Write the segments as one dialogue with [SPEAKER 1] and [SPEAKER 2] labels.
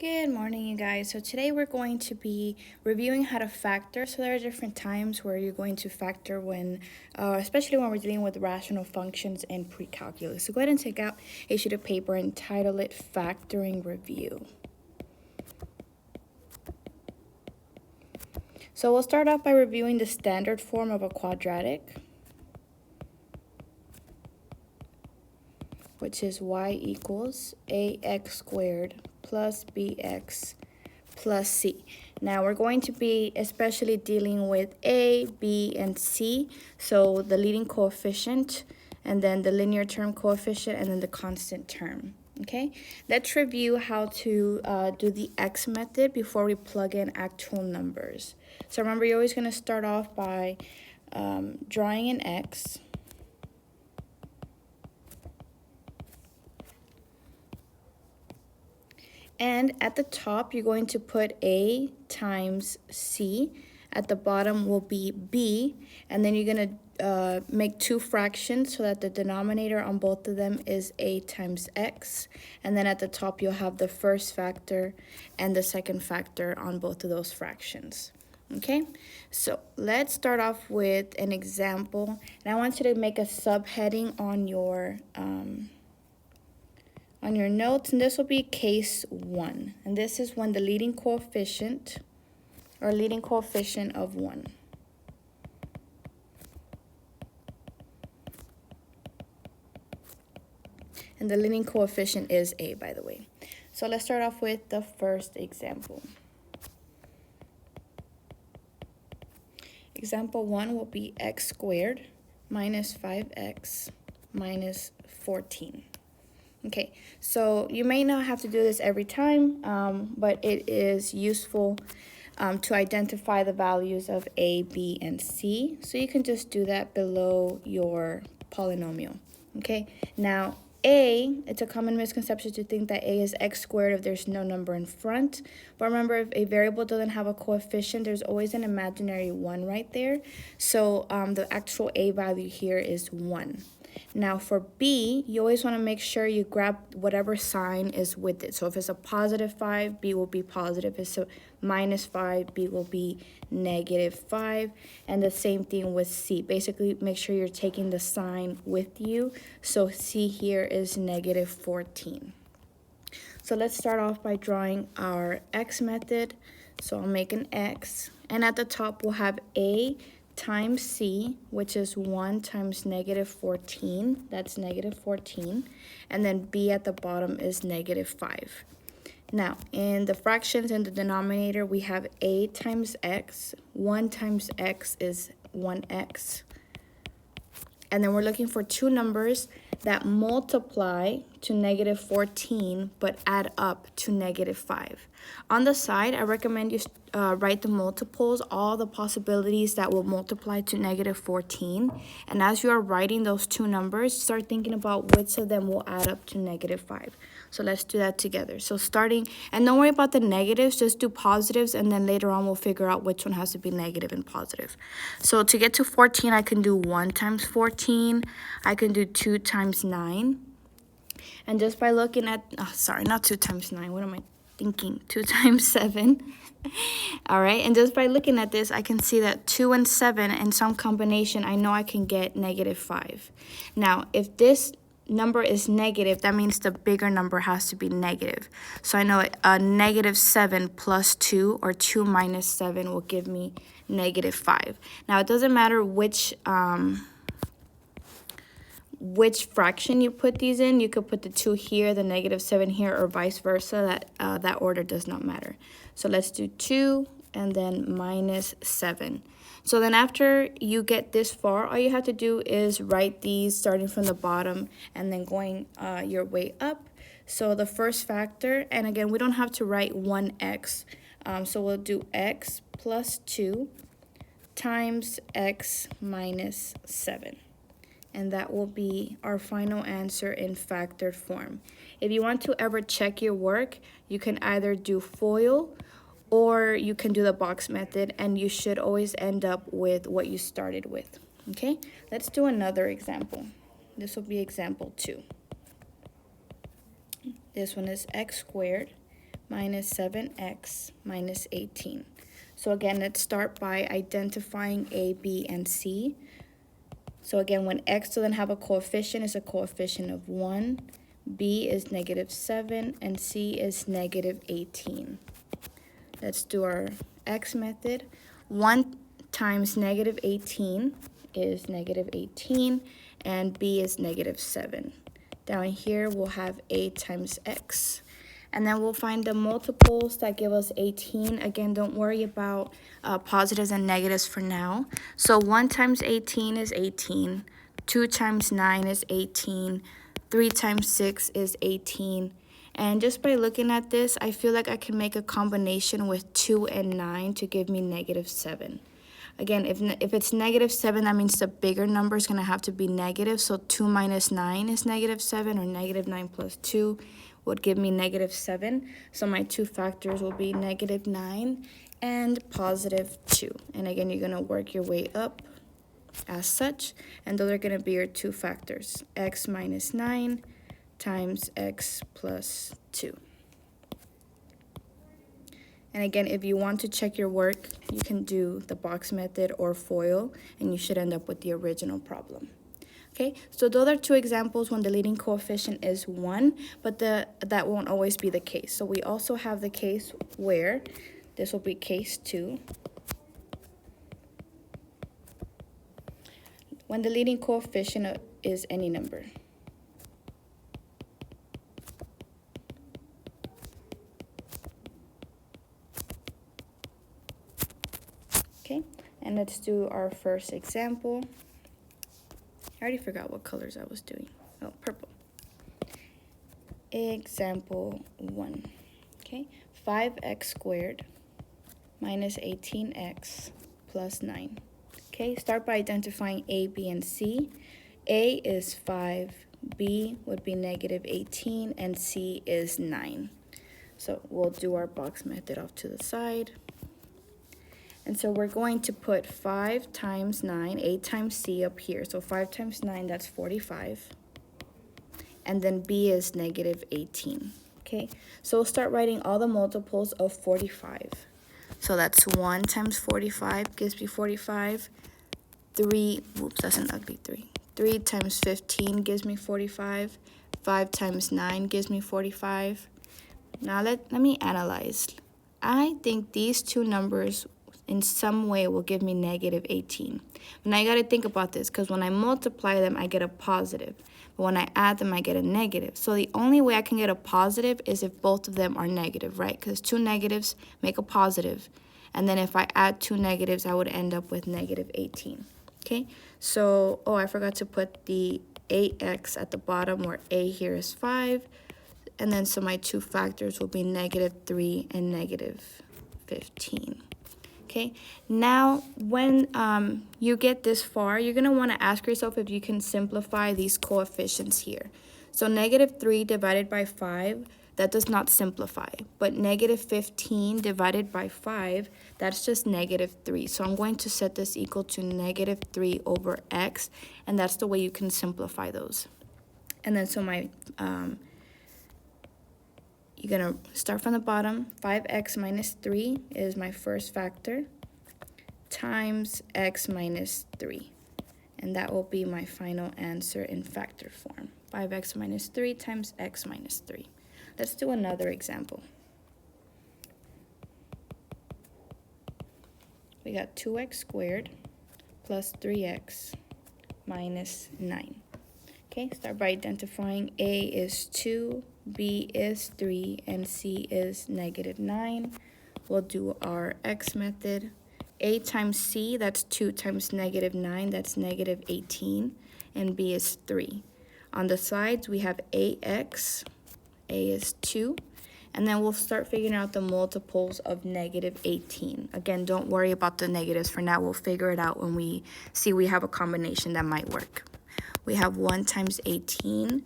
[SPEAKER 1] Good morning, you guys. So today we're going to be reviewing how to factor. So there are different times where you're going to factor when, especially when we're dealing with rational functions and pre-calculus. So go ahead and take out a sheet of paper and title it Factoring Review. So we'll start off by reviewing the standard form of a quadratic, which is y equals ax squared plus bx plus c. Now we're going to be especially dealing with a, b, and c. So the leading coefficient, and then the linear term coefficient, and then the constant term. Okay, let's review how to do the x method before we plug in actual numbers. So remember, you're always going to start off by drawing an x. And at the top, you're going to put a times c. At the bottom will be b. And then you're going to make two fractions so that the denominator on both of them is a times x. And then at the top, you'll have the first factor and the second factor on both of those fractions. Okay, so let's start off with an example. And I want you to make a subheading on your notes, and this will be case 1. And this is when the leading coefficient of 1. And the leading coefficient is a, by the way. So let's start off with the first example. Example 1 will be x squared minus 5x minus 14. Okay, so you may not have to do this every time, but it is useful to identify the values of a, b, and c. So you can just do that below your polynomial. Okay, now a, it's a common misconception to think that a is x squared if there's no number in front. But remember, if a variable doesn't have a coefficient, there's always an imaginary 1 right there. So the actual a value here is 1. Now for b, you always want to make sure you grab whatever sign is with it. So if it's a positive 5, b will be positive. If it's a minus 5, b will be negative 5. And the same thing with c. Basically, make sure you're taking the sign with you. So c here is negative 14. So let's start off by drawing our x method. So I'll make an x. And at the top, we'll have a times c, which is 1 times negative 14. That's negative 14. And then b at the bottom is negative 5. Now, in the fractions in the denominator, we have a times x. 1 times x is 1x. And then we're looking for two numbers that multiply to negative 14 but add up to negative 5. On the side, I recommend you write the multiples, all the possibilities that will multiply to negative 14. And as you are writing those two numbers, start thinking about which of them will add up to negative 5. So let's do that together. So starting, and don't worry about the negatives, just do positives, and then later on we'll figure out which one has to be negative and positive. So to get to 14, I can do 1 times 14. I can do 2 times 9. And just by looking at, sorry, not 2 times 9. What am I thinking? 2 times 7. All right, and just by looking at this, I can see that 2 and 7 in some combination, I know I can get negative 5. Now, if this number is negative, that means the bigger number has to be negative. So I know a negative 7 plus 2 or 2 minus 7 will give me negative 5. Now, it doesn't matter which fraction you put these in. You could put the 2 here, the negative 7 here, or vice versa. That order does not matter. So let's do 2 and then minus 7. So then after you get this far, all you have to do is write these starting from the bottom and then going your way up. So the first factor, and again, we don't have to write 1x. So we'll do x plus 2 times x minus 7. And that will be our final answer in factored form. If you want to ever check your work, you can either do FOIL or you can do the box method, and you should always end up with what you started with. Okay, let's do another example. This will be example 2. This one is x squared minus 7x minus 18. So again, let's start by identifying a, b, and c. So again, when x doesn't have a coefficient, it's a coefficient of 1, b is negative 7, and c is negative 18. Let's do our x method. 1 times negative 18 is negative 18, and b is negative 7. Down here, we'll have a times x. And then we'll find the multiples that give us 18. Again, don't worry about positives and negatives for now. So 1 times 18 is 18. 2 times 9 is 18. 3 times 6 is 18. And just by looking at this, I feel like I can make a combination with 2 and 9 to give me negative 7. Again, if it's negative 7, that means the bigger number is going to have to be negative. So 2 minus 9 is negative 7, or negative 9 plus 2 would give me negative 7. So my two factors will be negative 9 and positive 2. And again, you're going to work your way up as such. And those are going to be your two factors, x minus 9 times x plus 2. And again, if you want to check your work, you can do the box method or FOIL, and you should end up with the original problem. Okay, so those are two examples when the leading coefficient is 1, but that won't always be the case. So we also have the case where this will be case 2. When the leading coefficient is any number. Okay, and let's do our first example. I already forgot what colors I was doing. Oh, purple. Example 1. Okay, 5x squared minus 18x plus 9. Okay, start by identifying a, b, and c. A is 5, b would be negative 18, and c is 9. So we'll do our box method off to the side. And so we're going to put 5 times 9, a times c up here. So 5 times 9, that's 45. And then b is negative 18. Okay, so we'll start writing all the multiples of 45. So that's 1 times 45 gives me 45. 3, whoops, that's an ugly 3. 3 times 15 gives me 45. 5 times 9 gives me 45. Now let me analyze. I think these two numbers in some way will give me negative 18. Now you got to think about this, because when I multiply them, I get a positive. But when I add them, I get a negative. So the only way I can get a positive is if both of them are negative, right? Because two negatives make a positive. And then if I add two negatives, I would end up with negative 18. Okay, so, oh, I forgot to put the 8x at the bottom, where a here is 5. And then so my two factors will be negative 3 and negative 15. Okay, now when you get this far, you're going to want to ask yourself if you can simplify these coefficients here. So negative 3 divided by 5, that does not simplify. But negative 15 divided by 5, that's just negative 3. So I'm going to set this equal to negative 3 over x, and that's the way you can simplify those. And then so my you're going to start from the bottom. 5x minus 3 is my first factor times x minus 3. And that will be my final answer in factor form. 5x minus 3 times x minus 3. Let's do another example. We got 2x squared plus 3x minus 9. Okay, start by identifying a is 2, b is 3, and c is negative 9. We'll do our x method. A times c, that's 2 times negative 9, that's negative 18, and b is 3. On the sides, we have ax, a is 2, and then we'll start figuring out the multiples of negative 18. Again, don't worry about the negatives for now. We'll figure it out when we see we have a combination that might work. We have 1 times 18,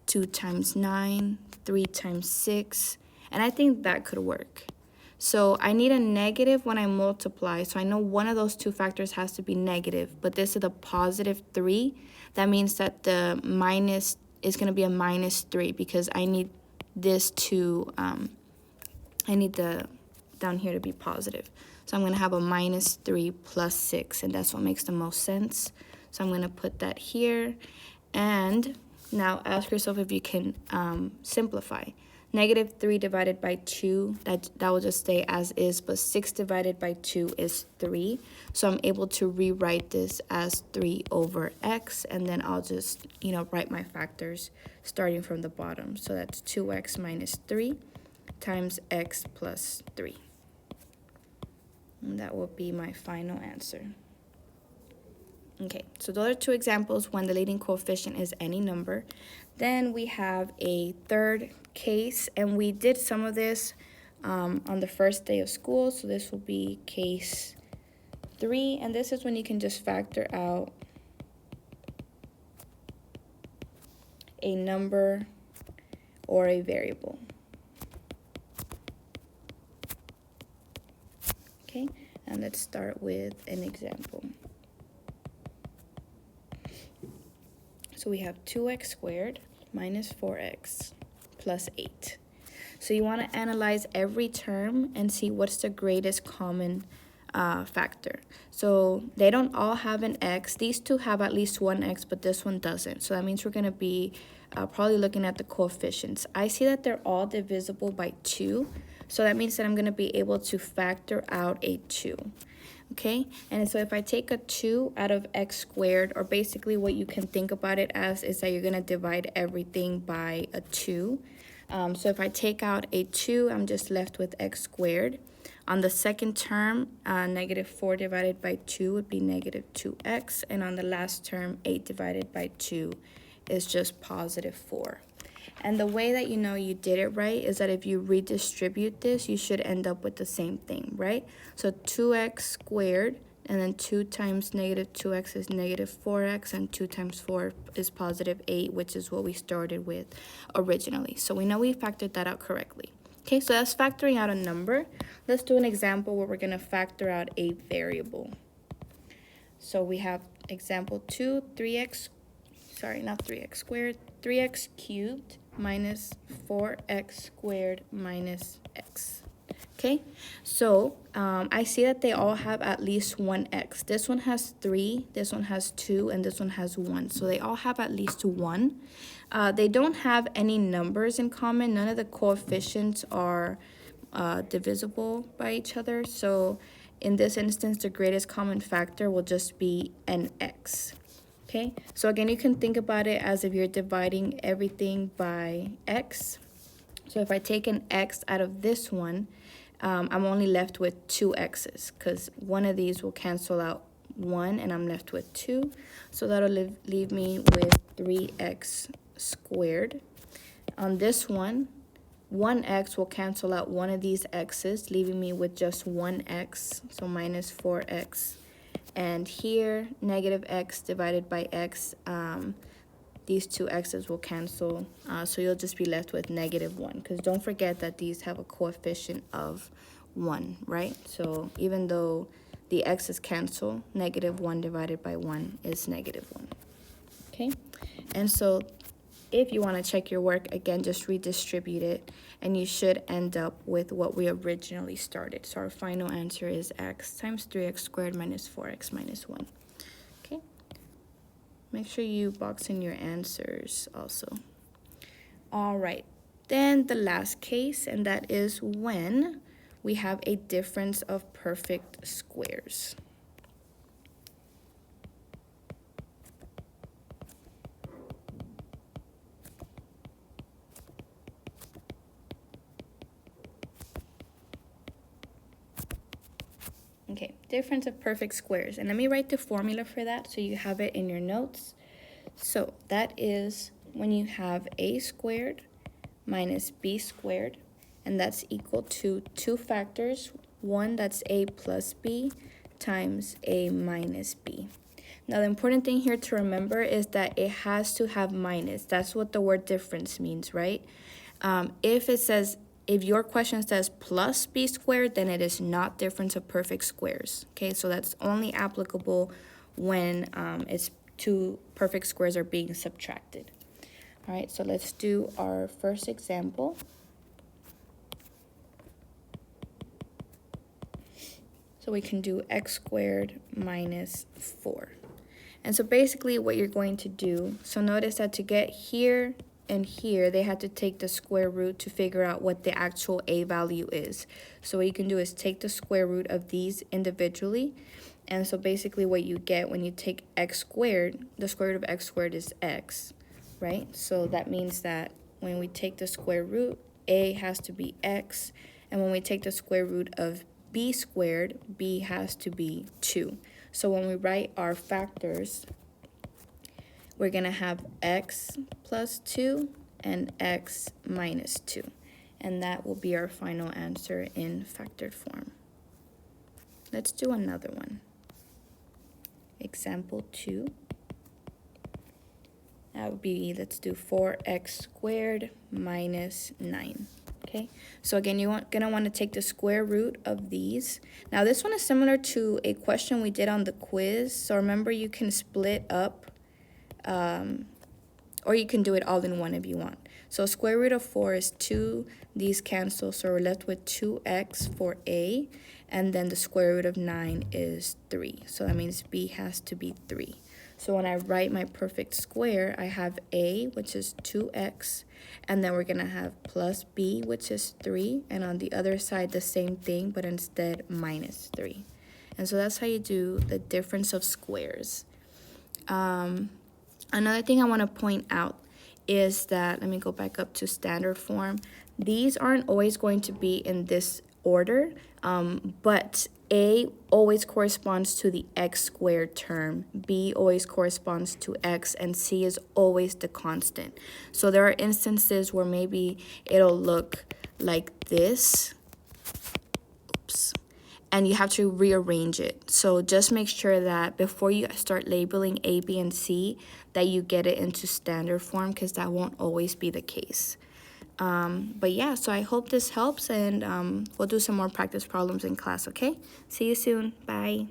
[SPEAKER 1] 2 times 9, 3 times 6, and I think that could work. So I need a negative when I multiply, so I know one of those two factors has to be negative, but this is a positive 3. That means that the minus is going to be a minus 3, because I need this to I need the down here to be positive. So I'm going to have a minus 3 plus 6, and that's what makes the most sense. So I'm going to put that here. And now ask yourself if you can simplify. Negative 3 divided by 2, that will just stay as is, but 6 divided by 2 is 3. So I'm able to rewrite this as 3 over x, and then I'll just, write my factors starting from the bottom. So that's 2x minus 3 times x plus 3. And that will be my final answer. Okay, so those are two examples when the leading coefficient is any number. Then we have a third case, and we did some of this on the first day of school. So this will be case 3, and this is when you can just factor out a number or a variable. Okay, and let's start with an example. So we have 2x squared minus 4x plus 8. So you want to analyze every term and see what's the greatest common factor. So they don't all have an x. These two have at least one x, but this one doesn't. So that means we're going to be probably looking at the coefficients. I see that they're all divisible by 2. So that means that I'm going to be able to factor out a 2. Okay, and so if I take a 2 out of x squared, or basically what you can think about it as is that you're going to divide everything by a 2. So if I take out a 2, I'm just left with x squared. On the second term, negative 4 divided by 2 would be negative 2x. And on the last term, 8 divided by 2 is just positive 4. And the way that you know you did it right is that if you redistribute this, you should end up with the same thing, right? So 2x squared, and then 2 times negative 2x is negative 4x, and 2 times 4 is positive 8, which is what we started with originally. So we know we factored that out correctly. Okay, so that's factoring out a number. Let's do an example where we're going to factor out a variable. So we have example 2, 3x squared, 3x cubed minus 4x squared minus x. Okay, so I see that they all have at least one x. This one has 3, this one has 2, and this one has 1. So they all have at least 1. They don't have any numbers in common. None of the coefficients are divisible by each other. So in this instance, the greatest common factor will just be an x. Okay, so again, you can think about it as if you're dividing everything by x. So if I take an x out of this one, I'm only left with 2 x's, because one of these will cancel out 1, and I'm left with 2. So that'll leave me with 3x squared. On this one, 1x will cancel out one of these x's, leaving me with just 1x, so minus 4x. And here, negative x divided by x, these two x's will cancel, so you'll just be left with negative 1, because don't forget that these have a coefficient of 1, right? So even though the x's cancel, negative 1 divided by 1 is negative 1, okay? And so if you want to check your work, again, just redistribute it, and you should end up with what we originally started. So our final answer is x times 3x squared minus 4x minus 1. Okay? Make sure you box in your answers also. All right. Then the last case, and that is when we have a difference of perfect squares. Okay, difference of perfect squares. And let me write the formula for that so you have it in your notes. So that is when you have a squared minus b squared, and that's equal to 2 factors. One that's a plus b times a minus b. Now the important thing here to remember is that it has to have minus. That's what the word difference means, right? If your question says plus b squared, then it is not difference of perfect squares. Okay, so that's only applicable when it's 2 perfect squares are being subtracted. All right, so let's do our first example. So we can do x squared minus 4. And so basically what you're going to do, so notice that to get here and here, they had to take the square root to figure out what the actual a value is. So what you can do is take the square root of these individually. And so basically what you get when you take x squared, the square root of x squared is x, right? So that means that when we take the square root, a has to be x. And when we take the square root of b squared, b has to be 2. So when we write our factors, we're going to have x plus 2 and x minus 2. And that will be our final answer in factored form. Let's do another one. Example 2. That would be, let's do 4x squared minus 9. Okay, so again, you're gonna want to take the square root of these. Now this one is similar to a question we did on the quiz. So remember, you can split up, or you can do it all in one if you want. So square root of 4 is 2. These cancel, so we're left with 2x for a, and then the square root of 9 is 3. So that means b has to be 3. So when I write my perfect square, I have a, which is 2x, and then we're going to have plus b, which is 3, and on the other side, the same thing, but instead minus 3. And so that's how you do the difference of squares. Another thing I want to point out is that, let me go back up to standard form. These aren't always going to be in this order, but a always corresponds to the x squared term, b always corresponds to x, and c is always the constant. So there are instances where maybe it'll look like this. Oops. And you have to rearrange it. So just make sure that before you start labeling a, b, and c, that you get it into standard form, because that won't always be the case. But yeah, so I hope this helps, and we'll do some more practice problems in class, okay? See you soon. Bye.